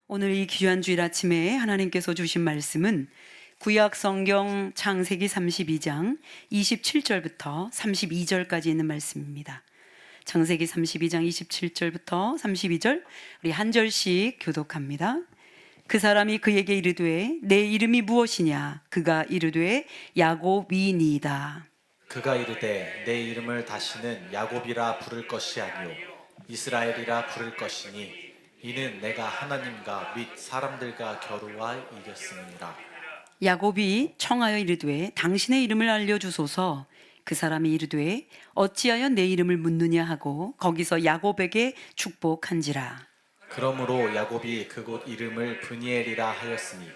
오늘 이 귀한 주일 아침에 하나님께서 주신 말씀은 구약 성경 창세기 32장 27절부터 32절까지 있는 말씀입니다. 창세기 32장 27절부터 32절 우리 한 절씩 교독합니다. 그 사람이 그에게 이르되 내 이름이 무엇이냐? 그가 이르되 야곱이니이다. 그가 이르되 내 이름을 다시는 야곱이라 부를 것이 아니요 이스라엘이라 부를 것이니 이는 내가 하나님과 및 사람들과 겨루와 이겼음이니라. 야곱이 청하여 이르되 당신의 이름을 알려주소서. 그 사람이 이르되 어찌하여 내 이름을 묻느냐 하고 거기서 야곱에게 축복한지라. 그러므로 야곱이 그곳 이름을 브니엘이라 하였으니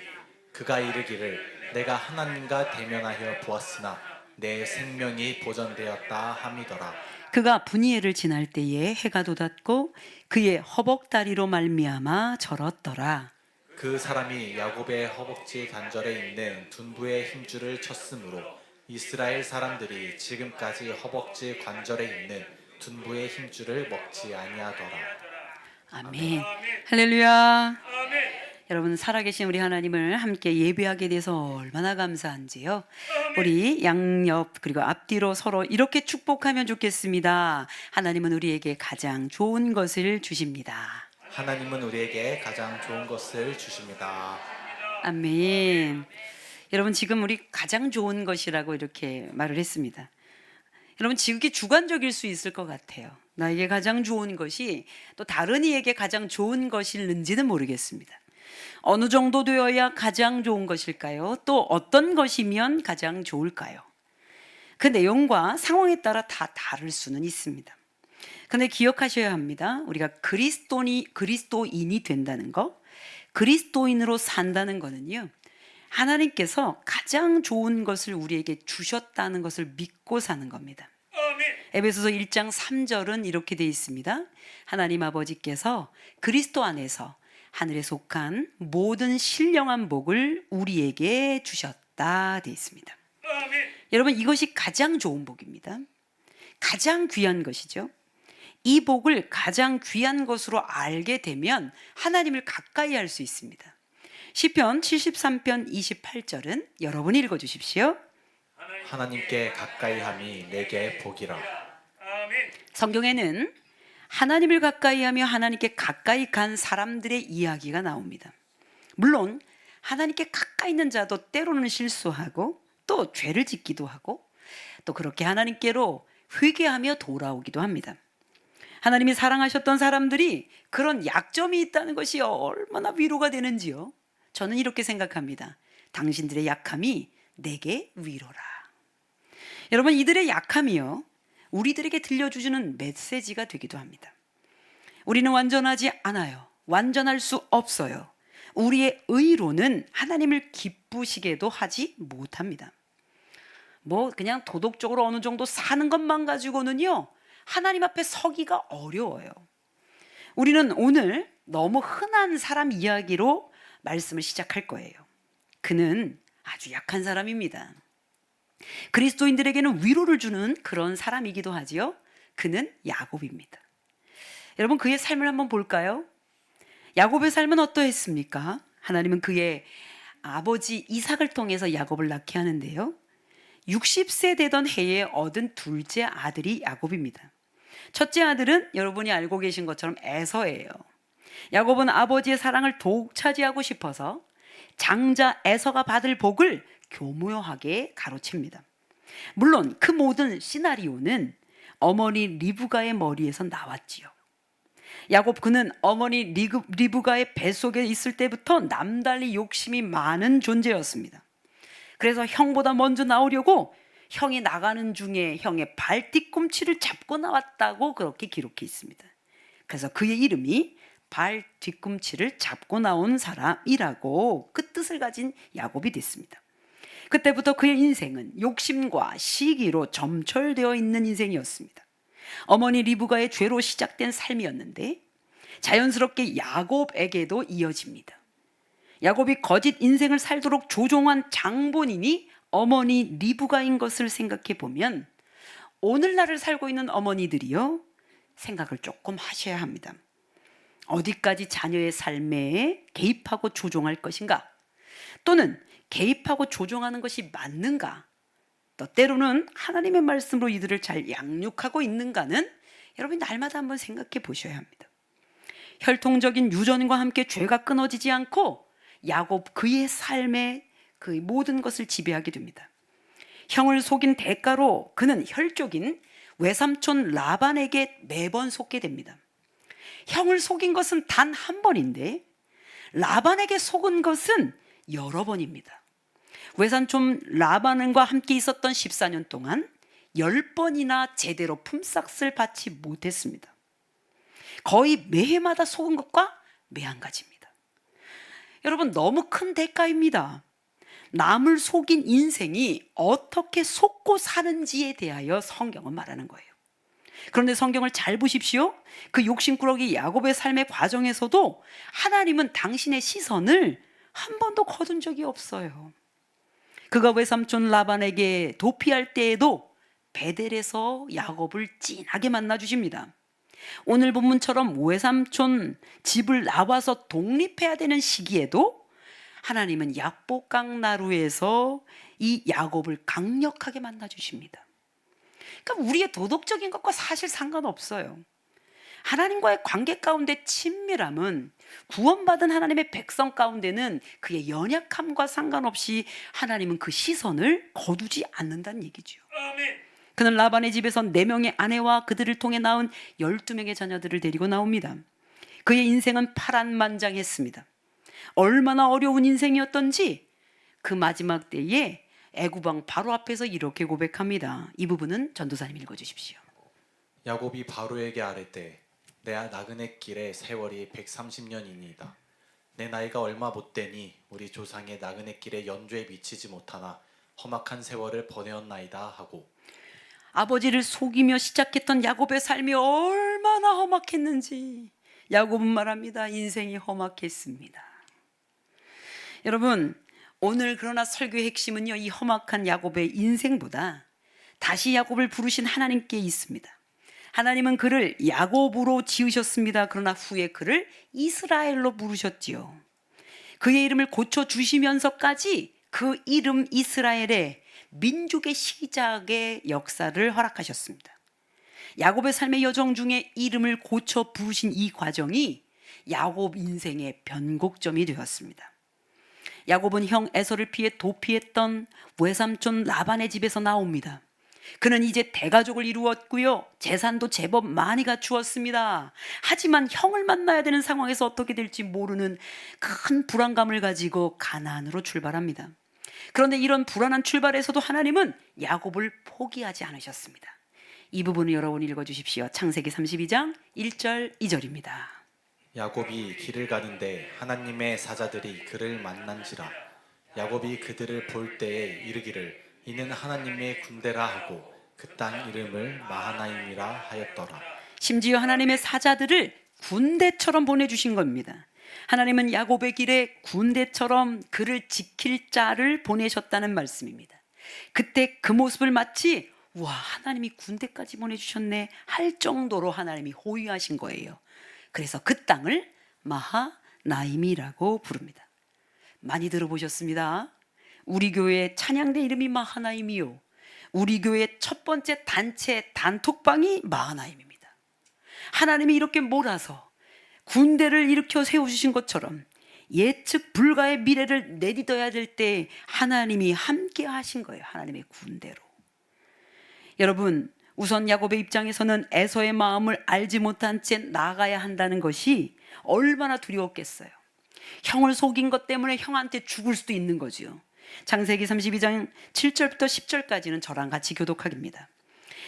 그가 이르기를 내가 하나님과 대면하여 보았으나 내 생명이 보전되었다 함이더라. 그가 분이엘을 지날 때에 해가 돋았고 그의 허벅다리로 말미암아 절었더라. 그 사람이 야곱의 허벅지 관절에 있는 둔부의 힘줄을 쳤으므로 이스라엘 사람들이 지금까지 허벅지 관절에 있는 둔부의 힘줄을 먹지 아니하더라. 아멘. 할렐루야. 여러분, 살아계신 우리 하나님을 함께 예배하게 돼서 얼마나 감사한지요. 우리 양옆 그리고 앞뒤로 서로 이렇게 축복하면 좋겠습니다. 하나님은 우리에게 가장 좋은 것을 주십니다. 하나님은 우리에게 가장 좋은 것을 주십니다. 아멘. 여러분, 지금 우리 가장 좋은 것이라고 이렇게 말을 했습니다. 여러분, 지극히 주관적일 수 있을 것 같아요. 나에게 가장 좋은 것이 또 다른 이에게 가장 좋은 것일는지는 모르겠습니다. 어느 정도 되어야 가장 좋은 것일까요? 또 어떤 것이면 가장 좋을까요? 그 내용과 상황에 따라 다 다를 수는 있습니다. 그런데 기억하셔야 합니다. 우리가 그리스도인이 된다는 거, 그리스도인으로 산다는 거는요, 하나님께서 가장 좋은 것을 우리에게 주셨다는 것을 믿고 사는 겁니다. 에베소서 1장 3절은 이렇게 되어 있습니다. 하나님 아버지께서 그리스도 안에서 하늘에 속한 모든 신령한 복을 우리에게 주셨다 되어 있습니다. 여러분, 이것이 가장 좋은 복입니다. 가장 귀한 것이죠. 이 복을 가장 귀한 것으로 알게 되면 하나님을 가까이 할 수 있습니다. 시편 73편 28절은 여러분이 읽어주십시오. 하나님께 가까이함이 내게 복이라. 성경에는 하나님을 가까이하며 하나님께 가까이 간 사람들의 이야기가 나옵니다. 물론 하나님께 가까이 있는 자도 때로는 실수하고 또 죄를 짓기도 하고 또 그렇게 하나님께로 회개하며 돌아오기도 합니다. 하나님이 사랑하셨던 사람들이 그런 약점이 있다는 것이 얼마나 위로가 되는지요. 저는 이렇게 생각합니다. 당신들의 약함이 내게 위로라. 여러분, 이들의 약함이요, 우리들에게 들려주시는 메시지가 되기도 합니다. 우리는 완전하지 않아요. 완전할 수 없어요. 우리의 의로는 하나님을 기쁘시게도 하지 못합니다. 그냥 도덕적으로 어느 정도 사는 것만 가지고는요, 하나님 앞에 서기가 어려워요. 우리는 오늘 너무 흔한 사람 이야기로 말씀을 시작할 거예요. 그는 아주 약한 사람입니다. 그리스도인들에게는 위로를 주는 그런 사람이기도 하지요. 그는 야곱입니다. 여러분, 그의 삶을 한번 볼까요? 야곱의 삶은 어떠했습니까? 하나님은 그의 아버지 이삭을 통해서 야곱을 낳게 하는데요, 60세 되던 해에 얻은 둘째 아들이 야곱입니다. 첫째 아들은 여러분이 알고 계신 것처럼 에서예요. 야곱은 아버지의 사랑을 독차지하고 싶어서 장자 에서가 받을 복을 교묘하게 가로챕니다. 물론 그 모든 시나리오는 어머니 리브가의 머리에서 나왔지요. 야곱, 그는 어머니 리브가의 뱃속에 있을 때부터 남달리 욕심이 많은 존재였습니다. 그래서 형보다 먼저 나오려고 형이 나가는 중에 형의 발 뒤꿈치를 잡고 나왔다고 그렇게 기록해 있습니다. 그래서 그의 이름이 발 뒤꿈치를 잡고 나온 사람이라고 그 뜻을 가진 야곱이 됐습니다. 그때부터 그의 인생은 욕심과 시기로 점철되어 있는 인생이었습니다. 어머니 리브가의 죄로 시작된 삶이었는데 자연스럽게 야곱에게도 이어집니다. 야곱이 거짓 인생을 살도록 조종한 장본인이 어머니 리브가인 것을 생각해 보면 오늘날을 살고 있는 어머니들이요, 생각을 조금 하셔야 합니다. 어디까지 자녀의 삶에 개입하고 조종할 것인가? 또는 개입하고 조종하는 것이 맞는가? 또 때로는 하나님의 말씀으로 이들을 잘 양육하고 있는가는 여러분이 날마다 한번 생각해 보셔야 합니다. 혈통적인 유전과 함께 죄가 끊어지지 않고 야곱 그의 삶에 그 모든 것을 지배하게 됩니다. 형을 속인 대가로 그는 혈족인 외삼촌 라반에게 매번 속게 됩니다. 형을 속인 것은 단 한 번인데 라반에게 속은 것은 여러 번입니다. 외삼촌 라반과 함께 있었던 14년 동안 10번이나 제대로 품삯을 받지 못했습니다. 거의 매해마다 속은 것과 매한가지입니다. 여러분, 너무 큰 대가입니다. 남을 속인 인생이 어떻게 속고 사는지에 대하여 성경은 말하는 거예요. 그런데 성경을 잘 보십시오. 그 욕심꾸러기 야곱의 삶의 과정에서도 하나님은 당신의 시선을 한 번도 거둔 적이 없어요. 그가 외삼촌 라반에게 도피할 때에도 베델에서 야곱을 진하게 만나 주십니다. 오늘 본문처럼 외삼촌 집을 나와서 독립해야 되는 시기에도 하나님은 약복강 나루에서 이 야곱을 강력하게 만나 주십니다. 그러니까 우리의 도덕적인 것과 사실 상관없어요. 하나님과의 관계 가운데 친밀함은 구원받은 하나님의 백성 가운데는 그의 연약함과 상관없이 하나님은 그 시선을 거두지 않는다는 얘기죠. 그는 라반의 집에서 4명의 아내와 그들을 통해 낳은 12명의 자녀들을 데리고 나옵니다. 그의 인생은 파란만장했습니다. 얼마나 어려운 인생이었던지 그 마지막 때에 애굽왕 바로 앞에서 이렇게 고백합니다. 이 부분은 전도사님 읽어주십시오. 야곱이 바로에게 아뢰되 내 나그네 길의 세월이 130년이니이다. 내 나이가 얼마 못되니 우리 조상의 나그네 길에 연좌에 미치지 못하나 험악한 세월을 보내었나이다 하고, 아버지를 속이며 시작했던 야곱의 삶이 얼마나 험악했는지 야곱은 말합니다. 인생이 험악했습니다. 여러분, 오늘 그러나 설교의 핵심은요, 이 험악한 야곱의 인생보다 다시 야곱을 부르신 하나님께 있습니다. 하나님은 그를 야곱으로 지으셨습니다. 그러나 후에 그를 이스라엘로 부르셨지요. 그의 이름을 고쳐주시면서까지 그 이름 이스라엘의 민족의 시작의 역사를 허락하셨습니다. 야곱의 삶의 여정 중에 이름을 고쳐 부르신 이 과정이 야곱 인생의 변곡점이 되었습니다. 야곱은 형 에서를 피해 도피했던 외삼촌 라반의 집에서 나옵니다. 그는 이제 대가족을 이루었고요. 재산도 제법 많이 갖추었습니다. 하지만 형을 만나야 되는 상황에서 어떻게 될지 모르는 큰 불안감을 가지고 가나안으로 출발합니다. 그런데 이런 불안한 출발에서도 하나님은 야곱을 포기하지 않으셨습니다. 이 부분을 여러분 읽어주십시오. 창세기 32장 1절 2절입니다. 야곱이 길을 가는데 하나님의 사자들이 그를 만난지라. 야곱이 그들을 볼 때에 이르기를 이는 하나님의 군대라 하고 그 땅 이름을 마하나임이라 하였더라. 심지어 하나님의 사자들을 군대처럼 보내주신 겁니다. 하나님은 야곱의 길에 군대처럼 그를 지킬 자를 보내셨다는 말씀입니다. 그때 그 모습을 마치 와, 하나님이 군대까지 보내주셨네 할 정도로 하나님이 호위하신 거예요. 그래서 그 땅을 마하나임이라고 부릅니다. 많이 들어보셨습니다. 우리 교회 찬양대 이름이 마하나임이요, 우리 교회 첫 번째 단체 단톡방이 마하나임입니다. 하나님이 이렇게 몰아서 군대를 일으켜 세워주신 것처럼 예측 불가의 미래를 내딛어야 될 때 하나님이 함께 하신 거예요. 하나님의 군대로. 여러분, 우선 야곱의 입장에서는 에서의 마음을 알지 못한 채 나가야 한다는 것이 얼마나 두려웠겠어요. 형을 속인 것 때문에 형한테 죽을 수도 있는 거죠. 창세기 32장 7절부터 10절까지는 저랑 같이 교독하기입니다.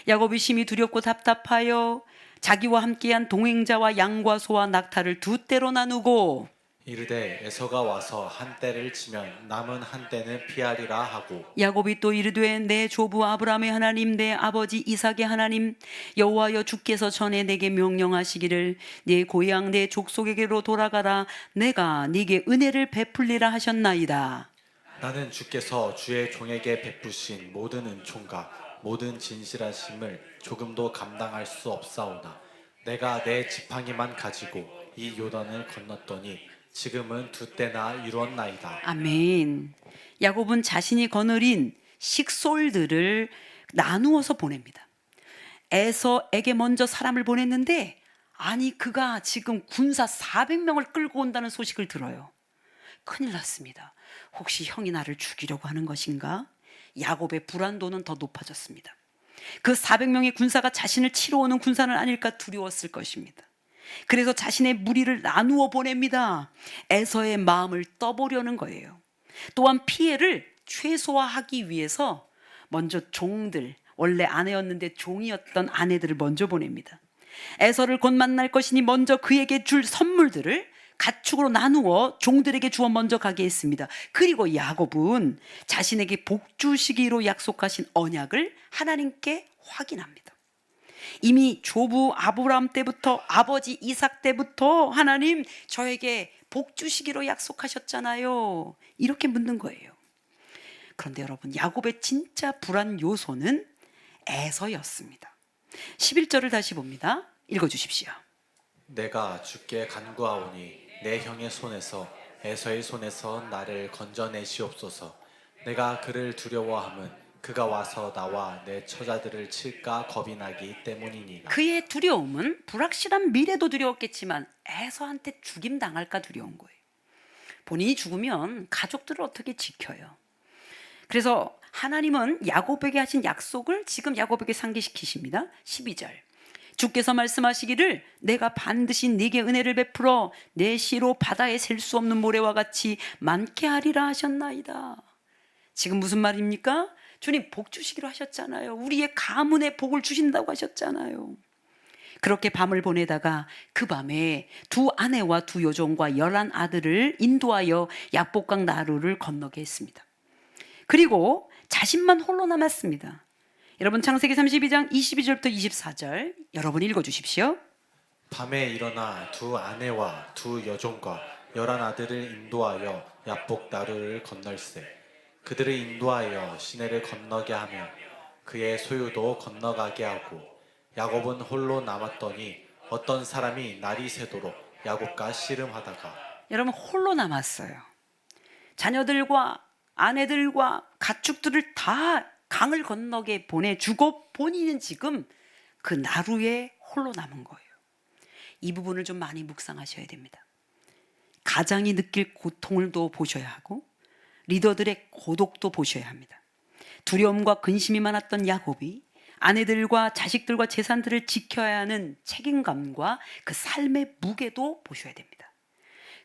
야곱이 심히 두렵고 답답하여 자기와 함께한 동행자와 양과 소와 낙타를 두 떼로 나누고 이르되 에서가 와서 한 떼를 치면 남은 한 떼는 피하리라 하고, 야곱이 또 이르되 내 조부 아브라함의 하나님 내 아버지 이삭의 하나님 여호와여 주께서 전에 내게 명령하시기를 네 고향 내 족속에게로 돌아가라 내가 네게 은혜를 베풀리라 하셨나이다. 나는 주께서 주의 종에게 베푸신 모든 은총과 모든 진실하심을 조금도 감당할 수 없사오나 내가 내 지팡이만 가지고 이 요단을 건넜더니 지금은 두 때나 이루었나이다. 아멘. 야곱은 자신이 거느린 식솔들을 나누어서 보냅니다. 에서에게 먼저 사람을 보냈는데 아니 그가 지금 군사 400명을 끌고 온다는 소식을 들어요. 큰일 났습니다. 혹시 형이 나를 죽이려고 하는 것인가? 야곱의 불안도는 더 높아졌습니다. 그 400명의 군사가 자신을 치러 오는 군사는 아닐까 두려웠을 것입니다. 그래서 자신의 무리를 나누어 보냅니다. 에서의 마음을 떠보려는 거예요. 또한 피해를 최소화하기 위해서 먼저 종들, 원래 아내였는데 종이었던 아내들을 먼저 보냅니다. 에서를 곧 만날 것이니 먼저 그에게 줄 선물들을 가축으로 나누어 종들에게 주어 먼저 가게 했습니다. 그리고 야곱은 자신에게 복 주시기로 약속하신 언약을 하나님께 확인합니다. 이미 조부 아브라함 때부터 아버지 이삭 때부터 하나님 저에게 복 주시기로 약속하셨잖아요. 이렇게 묻는 거예요. 그런데 여러분 야곱의 진짜 불안 요소는 에서였습니다. 11절을 다시 봅니다. 읽어주십시오. 내가 주께 간구하오니 내 형의 손에서 에서의 손에서 나를 건져내시옵소서. 내가 그를 두려워함은 그가 와서 나와 내 처자들을 칠까 겁이 나기 때문이니라. 그의 두려움은 불확실한 미래도 두려웠겠지만 에서한테 죽임 당할까 두려운 거예요. 본인이 죽으면 가족들을 어떻게 지켜요? 그래서 하나님은 야곱에게 하신 약속을 지금 야곱에게 상기시키십니다. 12절. 주께서 말씀하시기를 내가 반드시 네게 은혜를 베풀어 내 시로 바다에 셀 수 없는 모래와 같이 많게 하리라 하셨나이다. 지금 무슨 말입니까? 주님 복 주시기로 하셨잖아요. 우리의 가문에 복을 주신다고 하셨잖아요. 그렇게 밤을 보내다가 그 밤에 두 아내와 두 여종과 11 아들을 인도하여 약복강 나루를 건너게 했습니다. 그리고 자신만 홀로 남았습니다. 여러분 창세기 32장 22절부터 24절 여러분 읽어주십시오. 밤에 일어나 두 아내와 두 여종과 11 아들을 인도하여 야복 나루를 건널세. 그들을 인도하여 시내를 건너게 하며 그의 소유도 건너가게 하고 야곱은 홀로 남았더니 어떤 사람이 날이 새도록 야곱과 씨름하다가 여러분 홀로 남았어요. 자녀들과 아내들과 가축들을 다 강을 건너게 보내주고 본인은 지금 그 나루에 홀로 남은 거예요. 이 부분을 좀 많이 묵상하셔야 됩니다. 가장이 느낄 고통을 또 보셔야 하고 리더들의 고독도 보셔야 합니다. 두려움과 근심이 많았던 야곱이 아내들과 자식들과 재산들을 지켜야 하는 책임감과 그 삶의 무게도 보셔야 됩니다.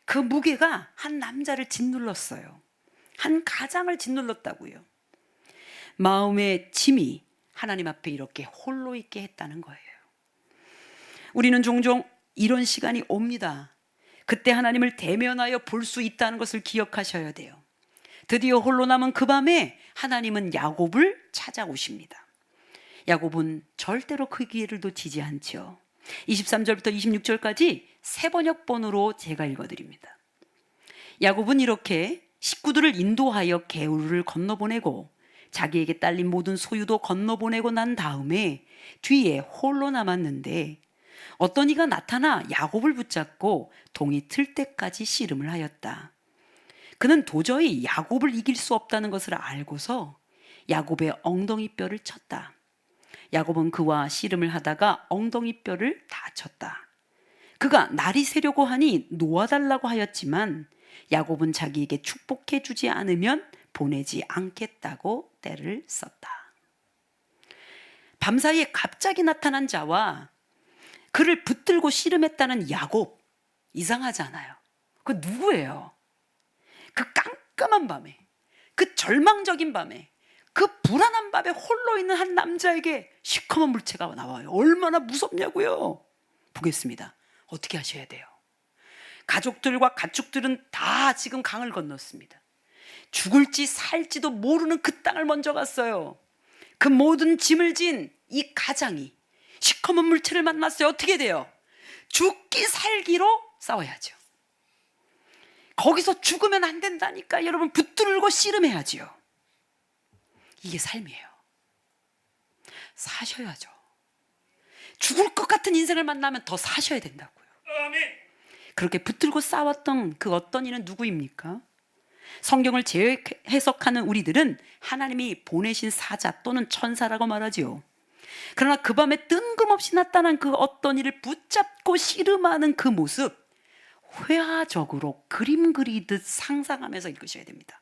그 무게가 한 남자를 짓눌렀어요. 한 가장을 짓눌렀다고요. 마음의 짐이 하나님 앞에 이렇게 홀로 있게 했다는 거예요. 우리는 종종 이런 시간이 옵니다. 그때 하나님을 대면하여 볼 수 있다는 것을 기억하셔야 돼요. 드디어 홀로 남은 그 밤에 하나님은 야곱을 찾아오십니다. 야곱은 절대로 그 기회를 놓치지 않죠. 23절부터 26절까지 세 번역본으로 제가 읽어드립니다. 야곱은 이렇게 식구들을 인도하여 개울을 건너보내고 자기에게 딸린 모든 소유도 건너보내고 난 다음에 뒤에 홀로 남았는데 어떤 이가 나타나 야곱을 붙잡고 동이 틀 때까지 씨름을 하였다. 그는 도저히 야곱을 이길 수 없다는 것을 알고서 야곱의 엉덩이뼈를 쳤다. 야곱은 그와 씨름을 하다가 엉덩이뼈를 다쳤다. 그가 날이 새려고 하니 놓아달라고 하였지만 야곱은 자기에게 축복해 주지 않으면 보내지 않겠다고 때를 썼다. 밤사이에 갑자기 나타난 자와 그를 붙들고 씨름했다는 야곱, 이상하잖아요. 그 누구예요? 그 깜깜한 밤에, 그 절망적인 밤에, 그 불안한 밤에 홀로 있는 한 남자에게 시커먼 물체가 나와요. 얼마나 무섭냐고요. 보겠습니다. 어떻게 하셔야 돼요? 가족들과 가축들은 다 지금 강을 건넜습니다. 죽을지 살지도 모르는 그 땅을 먼저 갔어요. 그 모든 짐을 진 이 가장이 시커먼 물체를 만났어요. 어떻게 돼요? 죽기 살기로 싸워야죠. 거기서 죽으면 안 된다니까. 여러분 붙들고 씨름해야지요. 이게 삶이에요. 사셔야죠. 죽을 것 같은 인생을 만나면 더 사셔야 된다고요. 그렇게 붙들고 싸웠던 그 어떤 이는 누구입니까? 성경을 재해석하는 우리들은 하나님이 보내신 사자 또는 천사라고 말하지요. 그러나 그 밤에 뜬금없이 나타난 그 어떤 이를 붙잡고 씨름하는 그 모습, 회화적으로 그림 그리듯 상상하면서 읽으셔야 됩니다.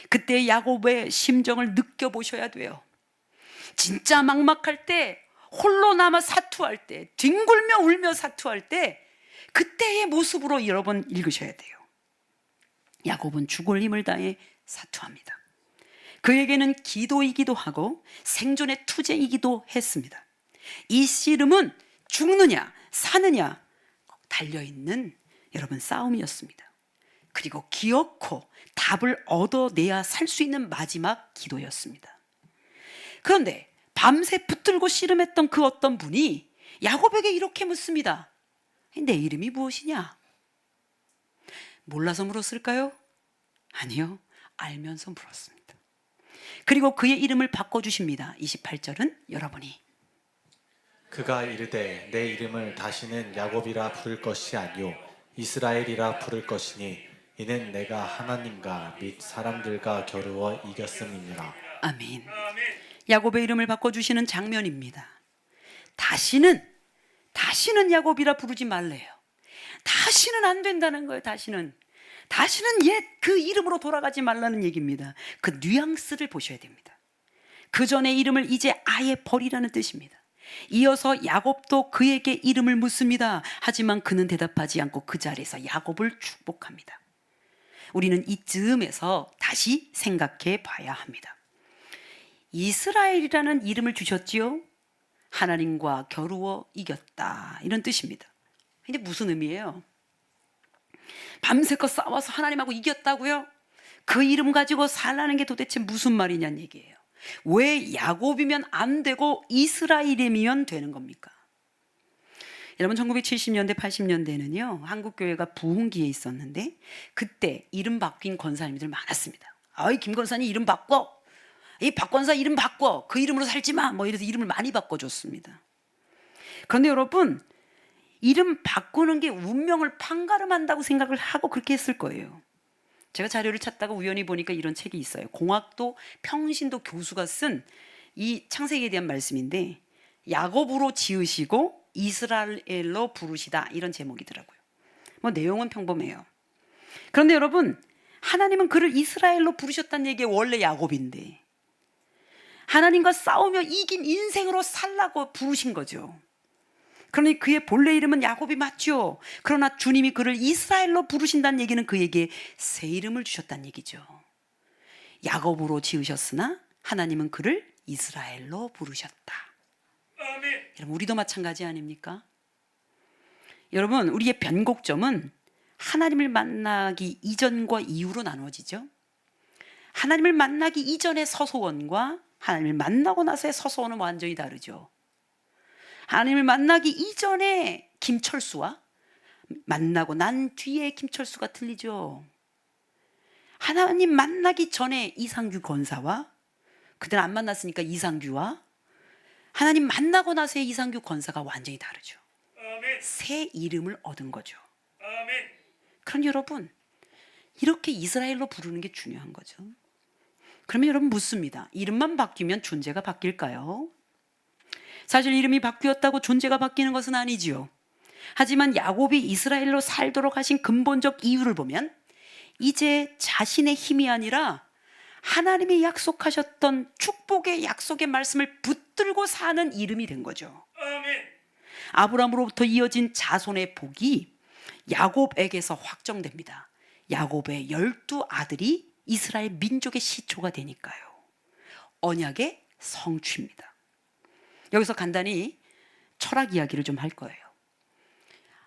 그때 야곱의 심정을 느껴보셔야 돼요. 진짜 막막할 때, 홀로 남아 사투할 때, 뒹굴며 울며 사투할 때, 그때의 모습으로 여러분 읽으셔야 돼요. 야곱은 죽을 힘을 다해 사투합니다. 그에게는 기도이기도 하고 생존의 투쟁이기도 했습니다. 이 씨름은 죽느냐 사느냐 달려있는 여러분 싸움이었습니다. 그리고 기어코 답을 얻어내야 살 수 있는 마지막 기도였습니다. 그런데 밤새 붙들고 씨름했던 그 어떤 분이 야곱에게 이렇게 묻습니다. 내 이름이 무엇이냐? 몰라서 물었을까요? 아니요, 알면서 물었습니다. 그리고 그의 이름을 바꿔주십니다. 28절은 여러분이 그가 이르되 내 이름을 다시는 야곱이라 부를 것이 아니요 이스라엘이라 부를 것이니 이는 내가 하나님과 및 사람들과 겨루어 이겼음이니라. 아멘. 야곱의 이름을 바꿔주시는 장면입니다. 다시는 야곱이라 부르지 말래요. 다시는 안 된다는 거예요. 다시는 옛 그 이름으로 돌아가지 말라는 얘기입니다. 그 뉘앙스를 보셔야 됩니다. 그 전의 이름을 이제 아예 버리라는 뜻입니다. 이어서 야곱도 그에게 이름을 묻습니다. 하지만 그는 대답하지 않고 그 자리에서 야곱을 축복합니다. 우리는 이쯤에서 다시 생각해 봐야 합니다. 이스라엘이라는 이름을 주셨지요. 하나님과 겨루어 이겼다, 이런 뜻입니다. 근데 무슨 의미예요? 밤새껏 싸워서 하나님하고 이겼다고요? 그 이름 가지고 살라는 게 도대체 무슨 말이냐는 얘기예요. 왜 야곱이면 안 되고 이스라엘이면 되는 겁니까? 여러분, 1970년대 80년대는요 한국교회가 부흥기에 있었는데 그때 이름 바뀐 권사님들 많았습니다. 아이, 김 권사님 이름 바꿔, 이 박 권사 이름 바꿔, 그 이름으로 살지 마, 뭐 이래서 이름을 많이 바꿔줬습니다. 그런데 여러분, 이름 바꾸는 게 운명을 판가름한다고 생각을 하고 그렇게 했을 거예요. 제가 자료를 찾다가 우연히 보니까 이런 책이 있어요. 공학도 평신도 교수가 쓴 이 창세기에 대한 말씀인데, 야곱으로 지으시고 이스라엘로 부르시다, 이런 제목이더라고요. 뭐 내용은 평범해요. 그런데 여러분, 하나님은 그를 이스라엘로 부르셨다는 얘기가 원래 야곱인데 하나님과 싸우며 이긴 인생으로 살라고 부르신 거죠. 그러니 그의 본래 이름은 야곱이 맞죠. 그러나 주님이 그를 이스라엘로 부르신다는 얘기는 그에게 새 이름을 주셨다는 얘기죠. 야곱으로 지으셨으나 하나님은 그를 이스라엘로 부르셨다. 아멘. 여러분, 우리도 마찬가지 아닙니까? 여러분, 우리의 변곡점은 하나님을 만나기 이전과 이후로 나누어지죠. 하나님을 만나기 이전의 서소원과 하나님을 만나고 나서의 서소원은 완전히 다르죠. 하나님을 만나기 이전에 김철수와 만나고 난 뒤에 김철수가 틀리죠. 하나님 만나기 전에 이상규 권사와, 그들은 안 만났으니까 이상규와, 하나님 만나고 나서의 이상규 권사가 완전히 다르죠. 새 이름을 얻은 거죠. 그럼 여러분, 이렇게 이스라엘로 부르는 게 중요한 거죠. 그러면 여러분 묻습니다. 이름만 바뀌면 존재가 바뀔까요? 사실 이름이 바뀌었다고 존재가 바뀌는 것은 아니지요. 하지만 야곱이 이스라엘로 살도록 하신 근본적 이유를 보면 이제 자신의 힘이 아니라 하나님이 약속하셨던 축복의 약속의 말씀을 붙들고 사는 이름이 된 거죠. 아브라함으로부터 이어진 자손의 복이 야곱에게서 확정됩니다. 야곱의 12아들이 이스라엘 민족의 시초가 되니까요. 언약의 성취입니다. 여기서 간단히 철학 이야기를 좀 할 거예요.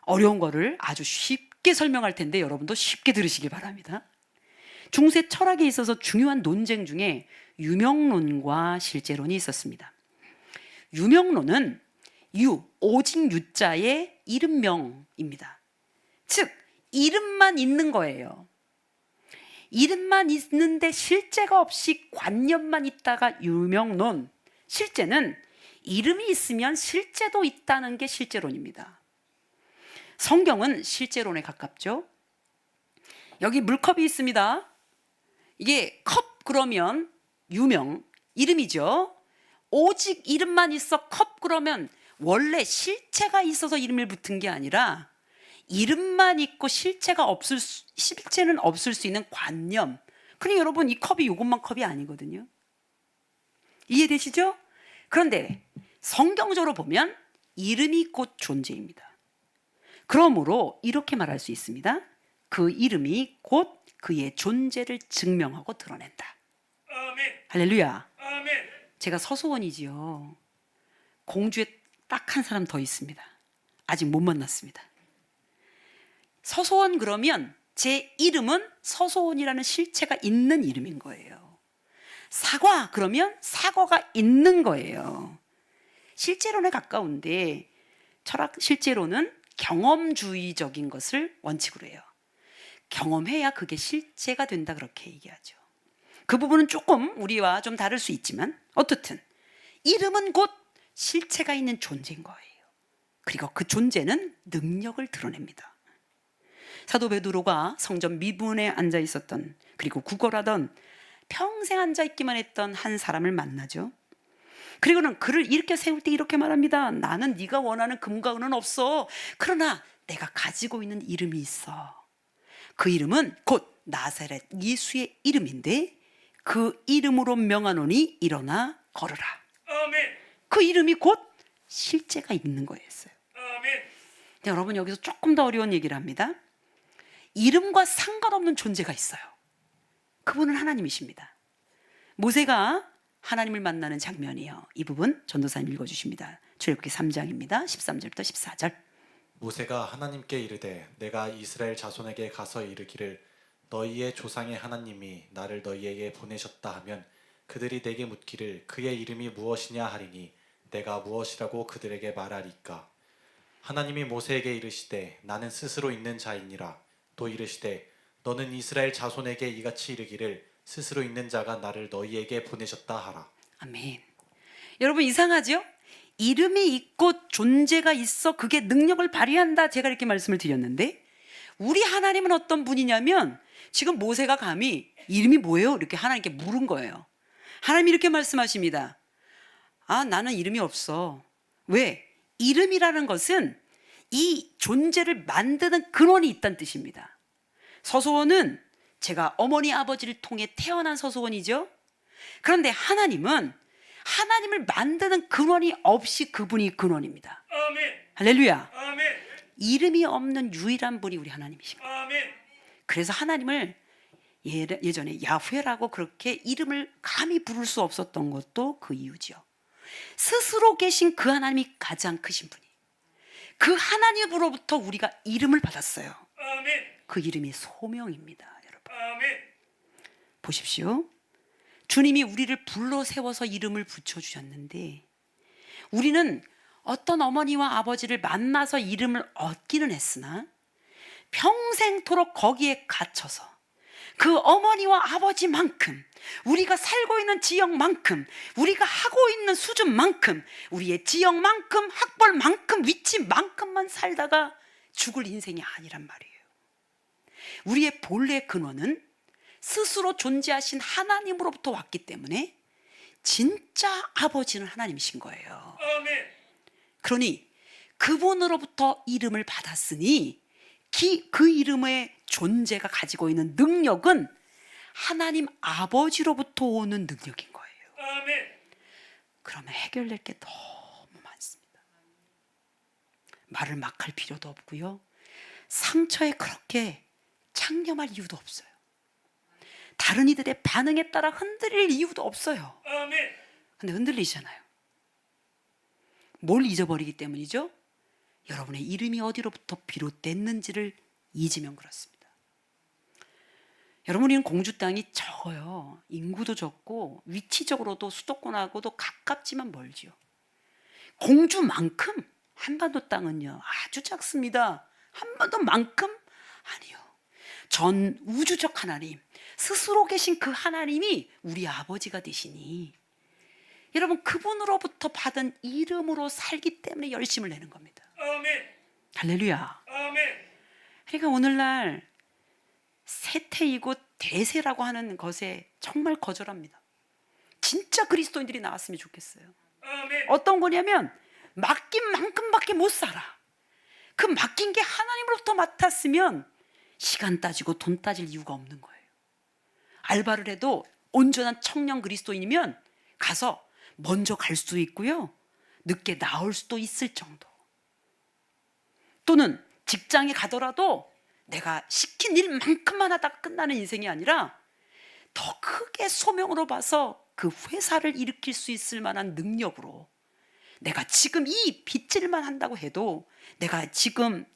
어려운 거를 아주 쉽게 설명할 텐데 여러분도 쉽게 들으시길 바랍니다. 중세 철학에 있어서 중요한 논쟁 중에 유명론과 실제론이 있었습니다. 유명론은 오직 유자의 이름명입니다. 즉, 이름만 있는 거예요. 이름만 있는데 실제가 없이 관념만 있다가 유명론. 실제는 이름이 있으면 실제도 있다는 게 실제론입니다. 성경은 실제론에 가깝죠. 여기 물컵이 있습니다. 이게 컵 그러면 유명, 이름이죠. 오직 이름만 있어 컵 그러면 원래 실체가 있어서 이름을 붙은 게 아니라 이름만 있고 실체는 없을 수 있는 관념. 그러니 여러분 이 컵이 이것만 컵이 아니거든요. 이해되시죠? 그런데 성경적으로 보면 이름이 곧 존재입니다. 그러므로 이렇게 말할 수 있습니다. 그 이름이 곧 그의 존재를 증명하고 드러낸다. 아멘. 할렐루야. 아멘. 제가 서소원이지요. 공주에 딱 한 사람 더 있습니다. 아직 못 만났습니다. 서소원 그러면 제 이름은 서소원이라는 실체가 있는 이름인 거예요. 사과 그러면 사과가 있는 거예요. 실제론에 가까운데 철학 실제로는 경험주의적인 것을 원칙으로 해요. 경험해야 그게 실체가 된다 그렇게 얘기하죠. 그 부분은 조금 우리와 좀 다를 수 있지만 어떻든 이름은 곧 실체가 있는 존재인 거예요. 그리고 그 존재는 능력을 드러냅니다. 사도 베드로가 성전 미문에 앉아 있었던, 그리고 구걸하던, 평생 앉아 있기만 했던 한 사람을 만나죠. 그리고는 그를 일으켜 세울 때 이렇게 말합니다. 나는 네가 원하는 금과 은은 없어. 그러나 내가 가지고 있는 이름이 있어. 그 이름은 곧 나사렛 예수의 이름인데 그 이름으로 명하노니 일어나 걸으라. 아멘. 그 이름이 곧 실제가 있는 거였어요. 아멘. 여러분 여기서 조금 더 어려운 얘기를 합니다. 이름과 상관없는 존재가 있어요. 그분은 하나님이십니다. 모세가 하나님을 만나는 장면이요. 이 부분 전도사님 읽어주십니다. 출애굽기 3장입니다. 13절부터 14절. 모세가 하나님께 이르되 내가 이스라엘 자손에게 가서 이르기를 너희의 조상의 하나님이 나를 너희에게 보내셨다 하면 그들이 내게 묻기를 그의 이름이 무엇이냐 하리니 내가 무엇이라고 그들에게 말하리까. 하나님이 모세에게 이르시되 나는 스스로 있는 자이니라. 또 이르시되 너는 이스라엘 자손에게 이같이 이르기를 스스로 있는 자가 나를 너희에게 보내셨다 하라. 아멘. 여러분 이상하죠? 이름이 있고 존재가 있어 그게 능력을 발휘한다. 제가 이렇게 말씀을 드렸는데 우리 하나님은 어떤 분이냐면 지금 모세가 감히 이름이 뭐예요? 이렇게 하나님께 물은 거예요. 하나님이 이렇게 말씀하십니다. 아, 나는 이름이 없어. 왜? 이름이라는 것은 이 존재를 만드는 근원이 있다는 뜻입니다. 서소원은 제가 어머니 아버지를 통해 태어난 서소원이죠. 그런데 하나님은 하나님을 만드는 근원이 없이 그분이 근원입니다. 아멘. 할렐루야. 아멘. 이름이 없는 유일한 분이 우리 하나님이십니다. 아멘. 그래서 하나님을 예전에 야훼라고 그렇게 이름을 감히 부를 수 없었던 것도 그 이유죠. 스스로 계신 그 하나님이 가장 크신 분이, 그 하나님으로부터 우리가 이름을 받았어요. 아멘. 그 이름이 소명입니다. 여러분 아멘. 보십시오. 주님이 우리를 불러 세워서 이름을 붙여주셨는데 우리는 어떤 어머니와 아버지를 만나서 이름을 얻기는 했으나 평생토록 거기에 갇혀서 그 어머니와 아버지만큼, 우리가 살고 있는 지역만큼, 우리가 하고 있는 수준만큼, 우리의 지역만큼, 학벌만큼, 위치만큼만 살다가 죽을 인생이 아니란 말이에요. 우리의 본래 근원은 스스로 존재하신 하나님으로부터 왔기 때문에 진짜 아버지는 하나님이신 거예요. 아멘. 그러니 그분으로부터 이름을 받았으니 그 이름의 존재가 가지고 있는 능력은 하나님 아버지로부터 오는 능력인 거예요. 아멘. 그러면 해결될 게 너무 많습니다. 말을 막 할 필요도 없고요. 상처에 그렇게 창념할 이유도 없어요. 다른 이들의 반응에 따라 흔들릴 이유도 없어요. 아멘. 근데 흔들리잖아요. 뭘 잊어버리기 때문이죠? 여러분의 이름이 어디로부터 비롯됐는지를 잊으면 그렇습니다. 여러분, 우리는 공주 땅이 적어요. 인구도 적고 위치적으로도 수도권하고도 가깝지만 멀지요. 공주만큼 한반도 땅은요 아주 작습니다. 한반도만큼 아니요. 전 우주적 하나님, 스스로 계신 그 하나님이 우리 아버지가 되시니 여러분 그분으로부터 받은 이름으로 살기 때문에 열심을 내는 겁니다. 아멘. 할렐루야. 그러니까 오늘날 세태이고 대세라고 하는 것에 정말 거절합니다. 진짜 그리스도인들이 나왔으면 좋겠어요. 어떤 거냐면 맡긴 만큼밖에 못 살아. 그 맡긴 게 하나님으로부터 맡았으면 시간 따지고 돈 따질 이유가 없는 거예요. 알바를 해도 온전한 청년 그리스도인이면 가서 먼저 갈 수도 있고요, 늦게 나올 수도 있을 정도. 또는 직장에 가더라도 내가 시킨 일만큼만 하다가 끝나는 인생이 아니라 더 크게 소명으로 봐서 그 회사를 일으킬 수 있을 만한 능력으로, 내가 지금 이 빚질만 한다고 해도, 내가 지금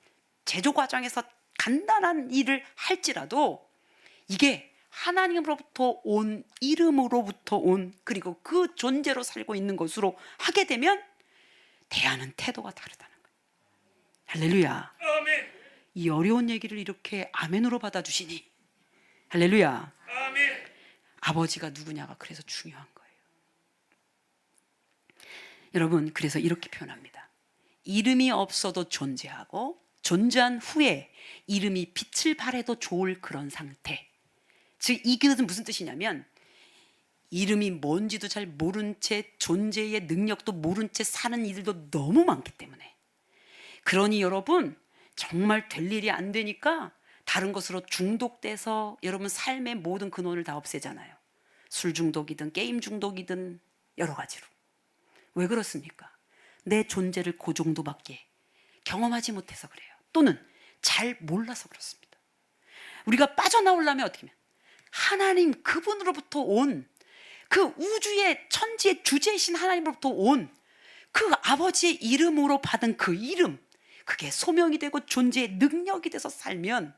제조 과정에서 간단한 일을 할지라도 이게 하나님으로부터 온 이름으로부터 온, 그리고 그 존재로 살고 있는 것으로 하게 되면 대하는 태도가 다르다는 거예요. 할렐루야. 이 어려운 얘기를 이렇게 아멘으로 받아주시니 할렐루야. 아버지가 누구냐가 그래서 중요한 거예요. 여러분, 그래서 이렇게 표현합니다. 이름이 없어도 존재하고 존재한 후에 이름이 빛을 발해도 좋을 그런 상태. 즉 이게 무슨 뜻이냐면, 이름이 뭔지도 잘 모른 채 존재의 능력도 모른 채 사는 이들도 너무 많기 때문에, 그러니 여러분 정말 될 일이 안 되니까 다른 것으로 중독돼서 여러분 삶의 모든 근원을 다 없애잖아요. 술 중독이든 게임 중독이든 여러 가지로. 왜 그렇습니까? 내 존재를 그 정도밖에 경험하지 못해서 그래요. 또는 잘 몰라서 그렇습니다. 우리가 빠져나오려면 어떻게 하면, 하나님 그분으로부터 온, 그 우주의 천지의 주제이신 하나님으로부터 온 그 아버지의 이름으로 받은 그 이름, 그게 소명이 되고 존재의 능력이 돼서 살면,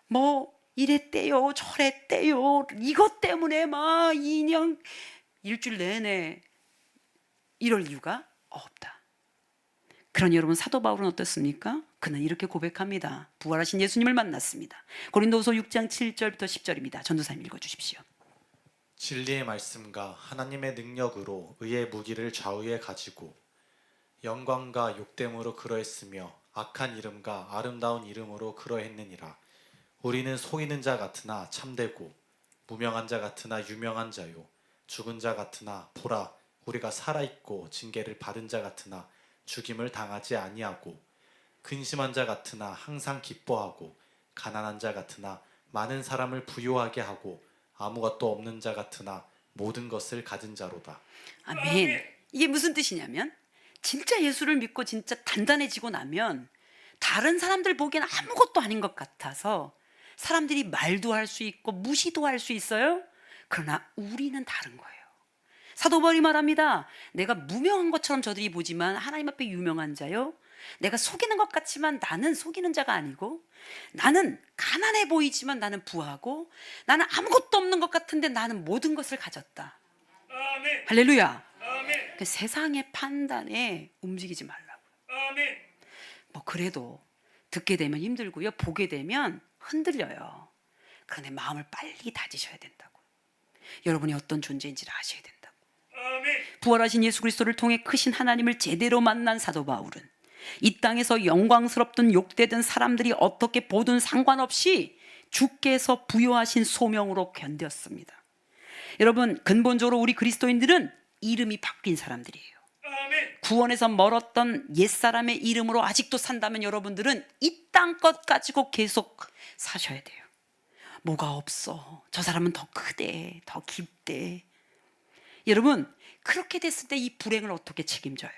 뭐 이랬대요 저랬대요 이것 때문에 막 2년 일주일 내내 이럴 이유가 없다. 그러니 여러분, 사도 바울은 어떻습니까? 그는 이렇게 고백합니다. 부활하신 예수님을 만났습니다. 고린도후서 6장 7절부터 10절입니다. 전도사님 읽어주십시오. 진리의 말씀과 하나님의 능력으로 의의 무기를 좌우에 가지고 영광과 욕됨으로 그러했으며 악한 이름과 아름다운 이름으로 그러했느니라. 우리는 속이는 자 같으나 참되고 무명한 자 같으나 유명한 자요, 죽은 자 같으나 보라 우리가 살아있고 징계를 받은 자 같으나 죽임을 당하지 아니하고, 근심한 자 같으나 항상 기뻐하고, 가난한 자 같으나 많은 사람을 부유하게 하고, 아무것도 없는 자 같으나 모든 것을 가진 자로다. 아멘. 이게 무슨 뜻이냐면, 진짜 예수를 믿고 진짜 단단해지고 나면 다른 사람들 보기엔 아무것도 아닌 것 같아서 사람들이 말도 할 수 있고 무시도 할 수 있어요. 그러나 우리는 다른 거예요. 사도 바울이 말합니다. 내가 무명한 것처럼 저들이 보지만 하나님 앞에 유명한 자요, 내가 속이는 것 같지만 나는 속이는 자가 아니고, 나는 가난해 보이지만 나는 부하고, 나는 아무것도 없는 것 같은데 나는 모든 것을 가졌다. 아멘. 할렐루야. 아멘. 그 세상의 판단에 움직이지 말라고. 아멘. 뭐 그래도 듣게 되면 힘들고요, 보게 되면 흔들려요. 그런데 마음을 빨리 다지셔야 된다고. 여러분이 어떤 존재인지를 아셔야 된다고. 아멘. 부활하신 예수 그리스도를 통해 크신 하나님을 제대로 만난 사도 바울은 이 땅에서 영광스럽든 욕되든 사람들이 어떻게 보든 상관없이 주께서 부여하신 소명으로 견뎠습니다. 여러분, 근본적으로 우리 그리스도인들은 이름이 바뀐 사람들이에요. 아멘. 구원에서 멀었던 옛사람의 이름으로 아직도 산다면 여러분들은 이 땅 것 가지고 계속 사셔야 돼요. 뭐가 없어, 저 사람은 더 크대, 더 깊대. 여러분, 그렇게 됐을 때 이 불행을 어떻게 책임져요?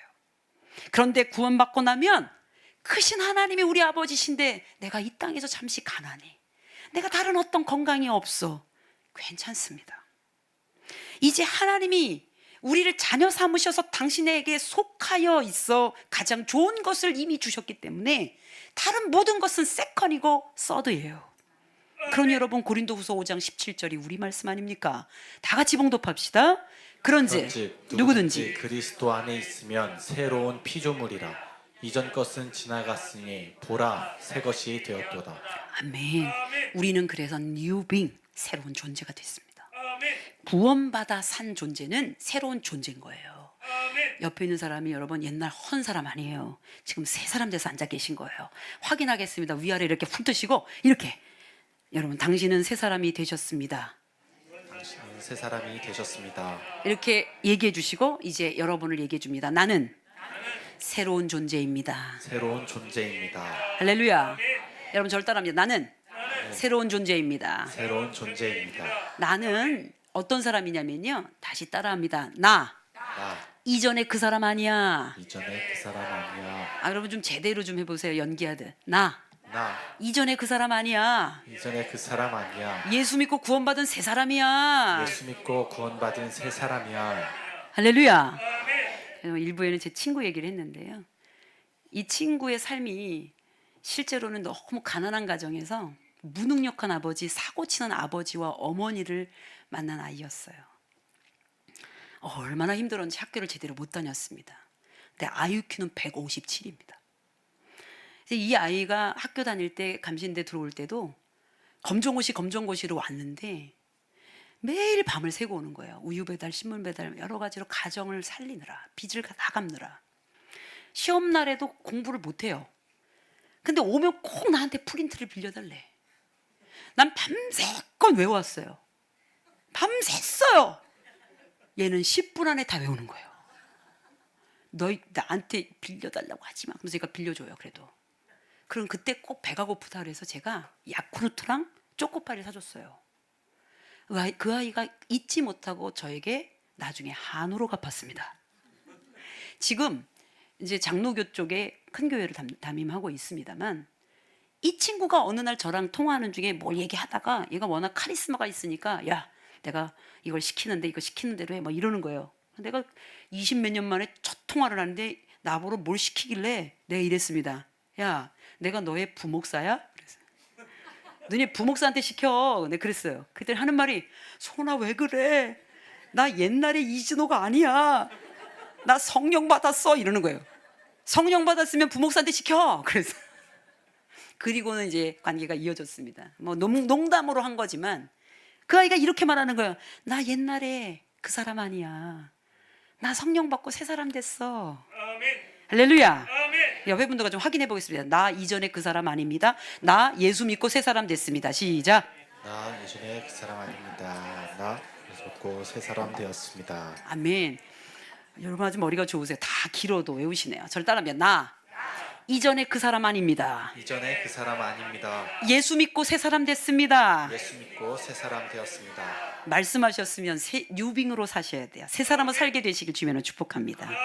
그런데 구원받고 나면 크신 하나님이 우리 아버지신데 내가 이 땅에서 잠시 가난해, 내가 다른 어떤 건강이 없어, 괜찮습니다. 이제 하나님이 우리를 자녀 삼으셔서 당신에게 속하여 있어 가장 좋은 것을 이미 주셨기 때문에 다른 모든 것은 세컨이고 서드예요. 그러니 여러분, 고린도후서 5장 17절이 우리 말씀 아닙니까? 다 같이 봉독합시다. 그런지 누구든지 그리스도 안에 있으면 새로운 피조물이라. 이전 것은 지나갔으니 보라 새 것이 되었도다. 아멘. 우리는 그래서 뉴빙, 새로운 존재가 됐습니다. 아멘. 구원받아 산 존재는 새로운 존재인 거예요. 아멘. 옆에 있는 사람이 여러분 옛날 헌 사람 아니에요. 지금 새 사람 돼서 앉아 계신 거예요. 확인하겠습니다. 위아래 이렇게 훑으시고 이렇게 여러분 당신은 새 사람이 되셨습니다. 당신은 새 사람이 되셨습니다. 이렇게 얘기해 주시고 이제 여러분을 얘기해 줍니다. 나는 새로운 존재입니다. 새로운 존재입니다. 할렐루야. 여러분 저를 따라합니다. 나는 새로운 존재입니다. 새로운 존재입니다. 나는 어떤 사람이냐면요. 다시 따라합니다. 나 나 이전에 그 사람 아니야. 이전에 그 사람 아니야. 여러분 좀 제대로 좀 해보세요. 연기하듯. 나 나 이전에 그 사람 아니야. 이전에 그 사람 아니야. 예수 믿고 구원받은 새 사람이야. 예수 믿고 구원받은 새 사람이야. 할렐루야. 일부에는 제 친구 얘기를 했는데요. 이 친구의 삶이 실제로는 너무 가난한 가정에서 무능력한 아버지, 사고치는 아버지와 어머니를 만난 아이였어요. 얼마나 힘들었는지 학교를 제대로 못 다녔습니다. 근데 IQ는 157입니다. 이 아이가 학교 다닐 때 감신대 들어올 때도 검정고시로 왔는데 매일 밤을 새고 오는 거예요. 우유 배달, 신문 배달 여러 가지로 가정을 살리느라 빚을 다 갚느라 시험 날에도 공부를 못해요. 근데 오면 꼭 나한테 프린트를 빌려달래. 난 밤새껏 외워왔어요. 밤샜어요. 얘는 10분 안에 다 외우는 거예요. 너 나한테 빌려달라고 하지 마. 그래서 제가 빌려줘요. 그래도. 그럼 그때 꼭 배가 고프다 그래서 제가 야쿠르트랑 초코파이를 사줬어요. 그 아이가 잊지 못하고 저에게 나중에 한우로 갚았습니다. 지금 이제 장로교 쪽에 큰 교회를 담임하고 있습니다만 이 친구가 어느 날 저랑 통화하는 중에 뭘 얘기하다가 얘가 워낙 카리스마가 있으니까 야 내가 이걸 시키는데 이거 시키는 대로 해 막 이러는 거예요. 내가 20몇 년 만에 첫 통화를 하는데 나보러 뭘 시키길래 내가 이랬습니다. 야 내가 너의 부목사야? 그래서 너네 부목사한테 시켜. 내가 그랬어요. 그때 하는 말이 소나 왜 그래? 나 옛날에 이진호가 아니야. 나 성령 받았어 이러는 거예요. 성령 받았으면 부목사한테 시켜. 그래서 그리고는 이제 관계가 이어졌습니다. 뭐 농담으로 한 거지만 그 아이가 이렇게 말하는 거예요. 나 옛날에 그 사람 아니야. 나 성령 받고 새 사람 됐어. 아멘. 할렐루야. 아멘. 옆에 분들과 좀 확인해 보겠습니다. 나 이전에 그 사람 아닙니다. 나 예수 믿고 새 사람 됐습니다. 시작. 나 예전에 그 사람 아닙니다. 나 예수 믿고 새 사람 되었습니다. 아멘. 여러분 아주 머리가 좋으세요. 다 길어도 외우시네요. 저를 따라하면 나 이전에 그 사람 아닙니다. 이전에 그 사람 아닙니다. 예수 믿고 새 사람 됐습니다. 예수 믿고 새 사람 되었습니다. 말씀하셨으면 뉴빙으로 사셔야 돼요. 새 사람을 살게 되시길 주면은 축복합니다. 아멘.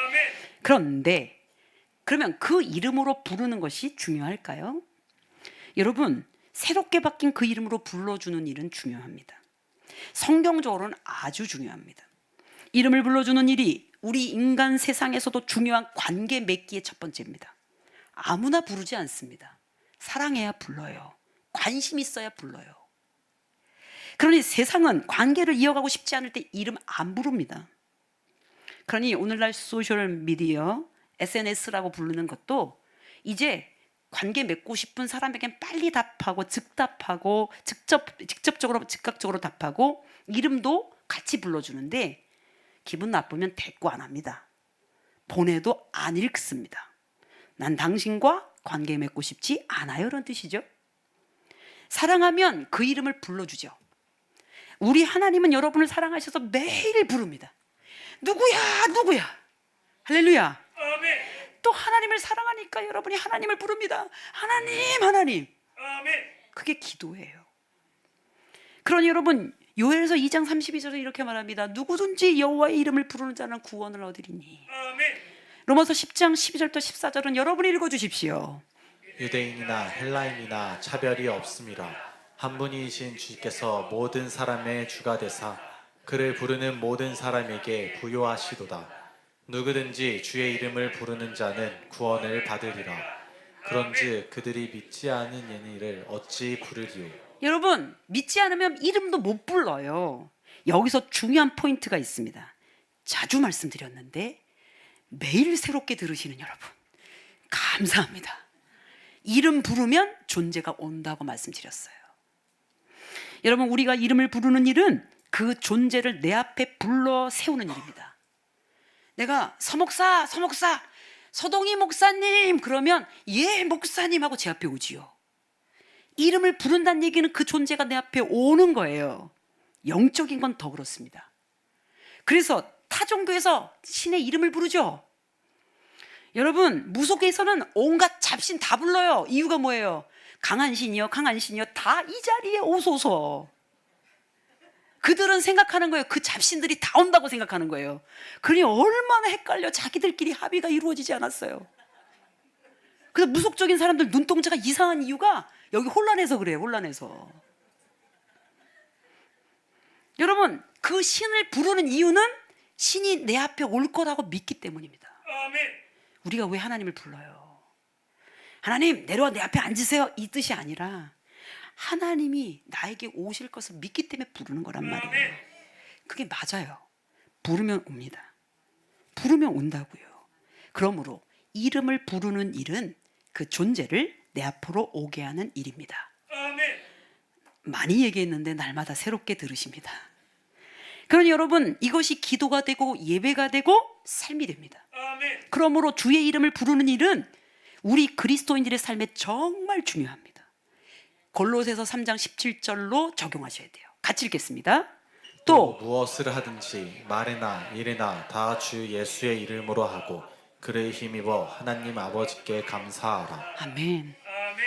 그런데 그러면 그 이름으로 부르는 것이 중요할까요? 여러분 새롭게 바뀐 그 이름으로 불러주는 일은 중요합니다. 성경적으로는 아주 중요합니다. 이름을 불러주는 일이 우리 인간 세상에서도 중요한 관계 맺기의 첫 번째입니다. 아무나 부르지 않습니다. 사랑해야 불러요. 관심 있어야 불러요. 그러니 세상은 관계를 이어가고 싶지 않을 때 이름 안 부릅니다. 그러니 오늘날 소셜미디어, SNS라고 부르는 것도 이제 관계 맺고 싶은 사람에겐 빨리 답하고 즉답하고 직접적으로 즉각적으로 답하고 이름도 같이 불러주는데 기분 나쁘면 대꾸 안 합니다. 보내도 안 읽습니다. 난 당신과 관계 맺고 싶지 않아요. 이런 뜻이죠. 사랑하면 그 이름을 불러주죠. 우리 하나님은 여러분을 사랑하셔서 매일 부릅니다. 누구야 누구야. 할렐루야. 아멘. 또 하나님을 사랑하니까 여러분이 하나님을 부릅니다. 하나님 하나님. 아멘. 그게 기도예요. 그러니 여러분 요엘서 2장 32절에 이렇게 말합니다. 누구든지 여호와의 이름을 부르는 자는 구원을 얻으리니. 아멘. 로마서 10장 12절부터 14절은 여러분이 읽어주십시오. 유대인이나 헬라인이나 차별이 없음이라 한 분이신 주께서 모든 사람의 주가 되사 그를 부르는 모든 사람에게 부요하시도다. 누구든지 주의 이름을 부르는 자는 구원을 받으리라. 그런즉 그들이 믿지 않은 이를 어찌 부르리요. 여러분 믿지 않으면 이름도 못 불러요. 여기서 중요한 포인트가 있습니다. 자주 말씀드렸는데 매일 새롭게 들으시는 여러분 감사합니다. 이름 부르면 존재가 온다고 말씀드렸어요. 여러분 우리가 이름을 부르는 일은 그 존재를 내 앞에 불러 세우는 일입니다. 내가 서목사, 서동희 목사님 그러면 예 목사님 하고 제 앞에 오지요. 이름을 부른다는 얘기는 그 존재가 내 앞에 오는 거예요. 영적인 건 더 그렇습니다. 그래서 타 종교에서 신의 이름을 부르죠. 여러분 무속에서는 온갖 잡신 다 불러요. 이유가 뭐예요? 강한 신이요 다 이 자리에 오소서. 그들은 생각하는 거예요. 그 잡신들이 다 온다고 생각하는 거예요. 그러니 얼마나 헷갈려. 자기들끼리 합의가 이루어지지 않았어요. 그래서 무속적인 사람들 눈동자가 이상한 이유가 여기 혼란해서 그래요. 혼란해서. 여러분 그 신을 부르는 이유는 신이 내 앞에 올 거라고 믿기 때문입니다. 아멘. 우리가 왜 하나님을 불러요? 하나님 내려와 내 앞에 앉으세요 이 뜻이 아니라 하나님이 나에게 오실 것을 믿기 때문에 부르는 거란 말이에요. 그게 맞아요. 부르면 옵니다. 부르면 온다고요. 그러므로 이름을 부르는 일은 그 존재를 내 앞으로 오게 하는 일입니다. 아멘. 많이 얘기했는데 날마다 새롭게 들으십니다. 그러니 여러분 이것이 기도가 되고 예배가 되고 삶이 됩니다. 아멘. 그러므로 주의 이름을 부르는 일은 우리 그리스도인들의 삶에 정말 중요합니다. 골로새서 3장 17절로 적용하셔야 돼요. 같이 읽겠습니다. 또 무엇을 하든지 말이나 일이나 다 주 예수의 이름으로 하고 그를 힘입어 하나님 아버지께 감사하라. 아멘. 아멘.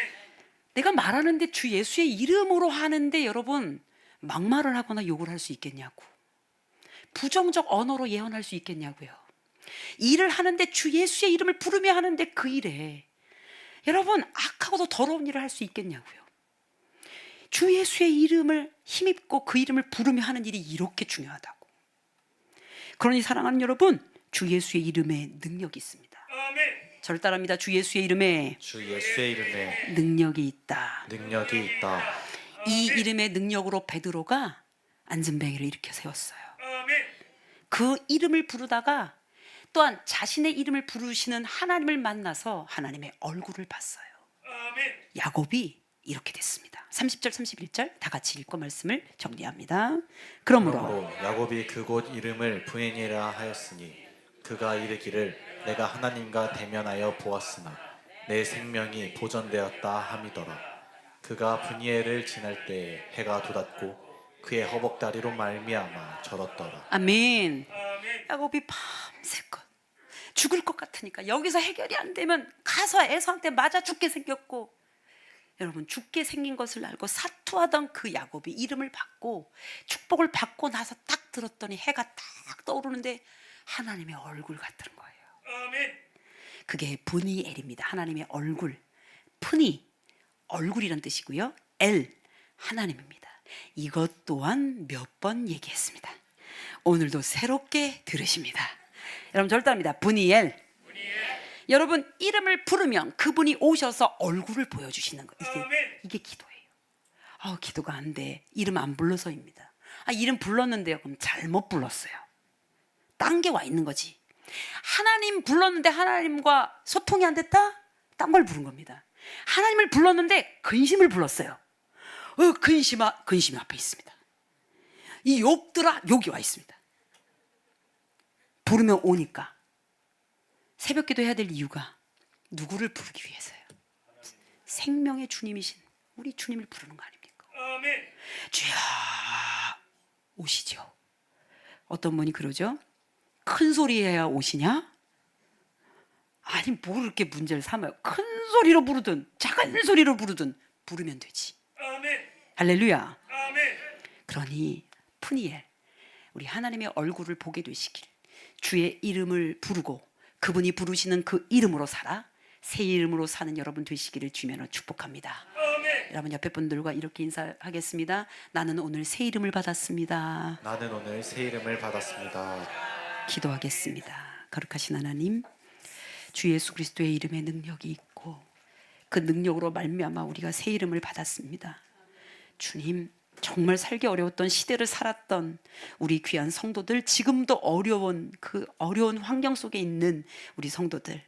내가 말하는데 주 예수의 이름으로 하는데 여러분 막말을 하거나 욕을 할 수 있겠냐고. 부정적 언어로 예언할 수 있겠냐고요. 일을 하는데 주 예수의 이름을 부르며 하는데 그 일에 여러분 악하고도 더러운 일을 할 수 있겠냐고요. 주 예수의 이름을 힘입고 그 이름을 부르며 하는 일이 이렇게 중요하다고. 그러니 사랑하는 여러분 주 예수의 이름에 능력이 있습니다. 아멘. 저를 따라합니다. 주 예수의 이름에 주 예수의 이름에 능력이 있다. 능력이 있다. 이 이름의 능력으로 베드로가 안전뱅이를 일으켜 세웠어요. 아멘. 그 이름을 부르다가 또한 자신의 이름을 부르시는 하나님을 만나서 하나님의 얼굴을 봤어요. 아멘. 야곱이 이렇게 됐습니다. 30절 31절 다 같이 읽고 말씀을 정리합니다. 그러므로 야곱이 그곳 이름을 브에니라 하였으니 그가 이르기를 내가 하나님과 대면하여 보았으나 내 생명이 보전되었다 함이더라. 그가 브니엘을 지날 때에 해가 돋았고 그의 허벅다리로 말미암아 절었더라. 아멘. 아멘. 야곱이 밤새껏 죽을 것 같으니까 여기서 해결이 안 되면 가서 에서한테 맞아 죽게 생겼고 여러분 죽게 생긴 것을 알고 사투하던 그 야곱이 이름을 받고 축복을 받고 나서 딱 들었더니 해가 딱 떠오르는데 하나님의 얼굴 같은 거예요. 아멘. 그게 브니엘입니다. 하나님의 얼굴. 프니 얼굴이란 뜻이고요. 엘 하나님입니다. 이것 또한 몇 번 얘기했습니다. 오늘도 새롭게 들으십니다. 여러분 절대합니다. 브니엘. 여러분 이름을 부르면 그분이 오셔서 얼굴을 보여주시는 거예요. 이게 기도예요. 기도가 안 돼. 이름 안 불러서입니다. 이름 불렀는데요. 그럼 잘못 불렀어요. 딴 게 와 있는 거지. 하나님 불렀는데 하나님과 소통이 안 됐다? 딴 걸 부른 겁니다. 하나님을 불렀는데 근심을 불렀어요. 근심 앞에 있습니다. 이 욕들아 욕이 와 있습니다. 부르면 오니까. 새벽 기도 해야 될 이유가 누구를 부르기 위해서요. 생명의 주님이신 우리 주님을 부르는 거 아닙니까? 아멘. 주여 오시죠. 어떤 분이 그러죠. 큰 소리 해야 오시냐? 아니 뭘 이렇게 문제를 삼아요. 큰 소리로 부르든 작은 소리로 부르든 부르면 되지. 아멘. 할렐루야. 아멘. 그러니 푸니엘 우리 하나님의 얼굴을 보게 되시길 주의 이름을 부르고 그분이 부르시는 그 이름으로 살아 새 이름으로 사는 여러분 되시기를 주면으로 축복합니다. 아멘. 여러분 옆에 분들과 이렇게 인사하겠습니다. 나는 오늘 새 이름을 받았습니다. 나는 오늘 새 이름을 받았습니다. 기도하겠습니다. 거룩하신 하나님, 주 예수 그리스도의 이름에 능력이 있고 그 능력으로 말미암아 우리가 새 이름을 받았습니다. 주님, 정말 살기 어려웠던 시대를 살았던 우리 귀한 성도들, 지금도 어려운 그 어려운 환경 속에 있는 우리 성도들,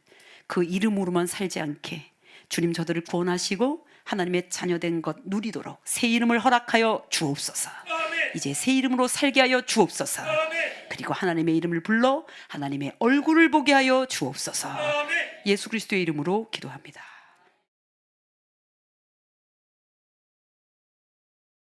그 이름으로만 살지 않게 주님 저들을 구원하시고 하나님의 자녀된 것 누리도록 새 이름을 허락하여 주옵소서. 이제 새 이름으로 살게 하여 주옵소서. 아멘. 그리고 하나님의 이름을 불러 하나님의 얼굴을 보게 하여 주옵소서. 아멘. 예수 그리스도의 이름으로 기도합니다.